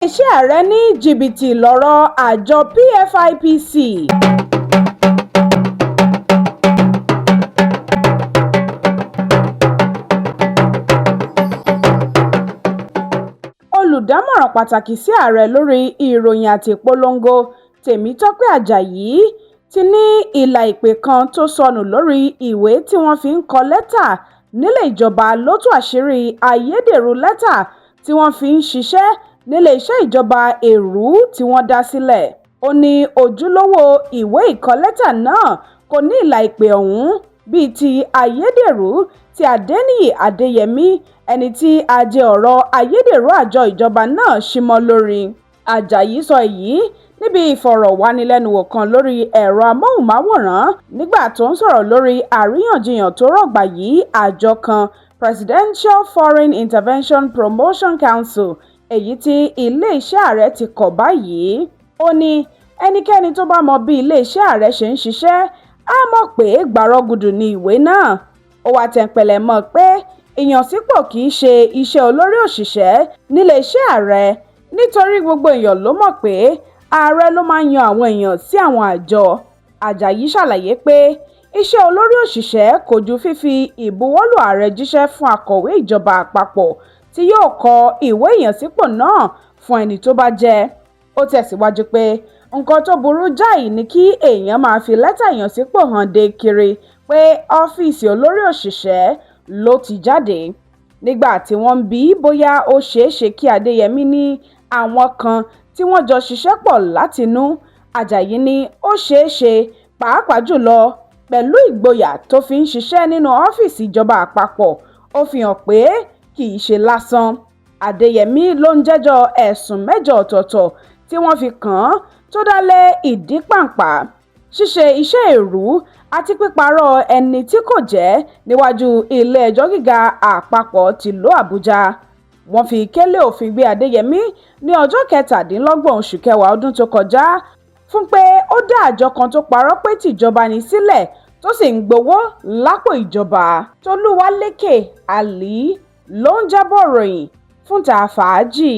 Iṣẹ́ Ààrẹ ní jìbìtì lọ̀rọ̀ àjọ PFIPC. Olùdámọ̀ràn pàtàkì sí ààrẹ lórí ìròyìn àti ìpolongo Tèmítọ́pẹ́ Àjàyí ti ní ìlà ìpè kan tó sọnù lórí ìwé tí wọ́n fi ń kọ lẹ́tà nílé ìjọba ló tú àṣírí ayédèrú lẹ́tà tí wọ́n fi ń ṣiṣẹ́ nílé-iṣẹ́ ìjọba èrú tí wọ́n dá sílẹ̀. Ó ní ojúlówó ìwé ìkọ́lẹ́tà náà kò ní ìlà ìpè ọ̀hún bíi ti ayédèrú tí Adéníyì Adéyẹmí, ẹni tí ajé ọ̀rọ̀ ayédèrú àjọ ìjọba náà ṣí mọ́ lórí. Àjàyí sọ èyí níbi ìfọ̀rọ̀wánilẹ́nuwò kan lórí ẹ̀rọ amóhùnmáwòrán nígbà tó ń sọ̀rọ̀ lórí àríyànjiyàn tó rọ̀gbà yí àjọ kan Presidential Foreign Intervention Promotion Council, èyí tí Ilé-iṣẹ́ Ààrẹ ti kọ̀ báyìí. Ó ní ẹnikẹ́ni tó bá mọ bí Ilé-iṣẹ́ Ààrẹ ṣe ń ṣiṣẹ́ á mọ̀ pé gbàrọgùdù ni ìwé náà. Ó wá tẹ̀pẹ̀lẹ̀ mọ́ pé ìyànsípò kì í ṣe iṣẹ́ olórí òṣìṣẹ́ nílé-iṣẹ́ Ààrẹ, nítorí gbogbo èèyàn ló mọ̀ pé ààrẹ ló máa ń yan àwọn èèyàn sí àwọn àjọ. Àjàyí ṣàlàyé pé iṣẹ́ olórí òṣìṣẹ́ kò ju fífi ìbuwọ́lù ààrẹ jíṣẹ́ fún akọ̀wé ìjọba àpapọ̀ tí yóò kọ ìwé ìyànsípò náà fún ẹni tó bá jẹ́. Ó tẹ̀síwájú pé nǹkan tó burú jáì ni kí èèyàn máa fi lẹ́tà ìyànsípò hàn dé kiri pé ọ́fíìsì olórí òṣìṣẹ́ ló ti jáde. Nígbà tí wọ́n ń bi bóyá ó ṣeéṣe kí Adéyẹmí ní àwọn kan tí wọ́n jọ ṣiṣẹ́ pọ̀ látinú, Àjàyí ní ó ṣeéṣe, pàápàá jùlọ pẹ̀lú ìgboyà tó fi ń ṣiṣẹ́ nínú ọ́fíìsì ìjọba àpapọ̀. Ó fi hàn pé kì í ṣe lásán. Adéyẹmí ló ń jẹ́jọ́ ẹ̀sùn 8 ọ̀tọ̀ọ̀tọ̀ tí wọ́n fi kàn án tó dá lé ìdípàǹpá, ṣíṣe iṣẹ́ èrú àti píparọ́ ẹni tí kò jẹ́ níwájú ilé-ẹjọ́ gíga àpapọ̀ tìlú Àbújá. Wọ́n fi kélé òfin gbé Adéyẹmí ní ọjọ́ 17 oṣù kẹwàá ọdún tó kọjá fún pé ó dá àjọ kan tó parọ́ pé tìjọba ní sílẹ̀ tó sì ń gbowó lápò ìjọba. Tolúwalékè Àlí ló ń jábọ̀ ròyìn fún Ta Fàájì.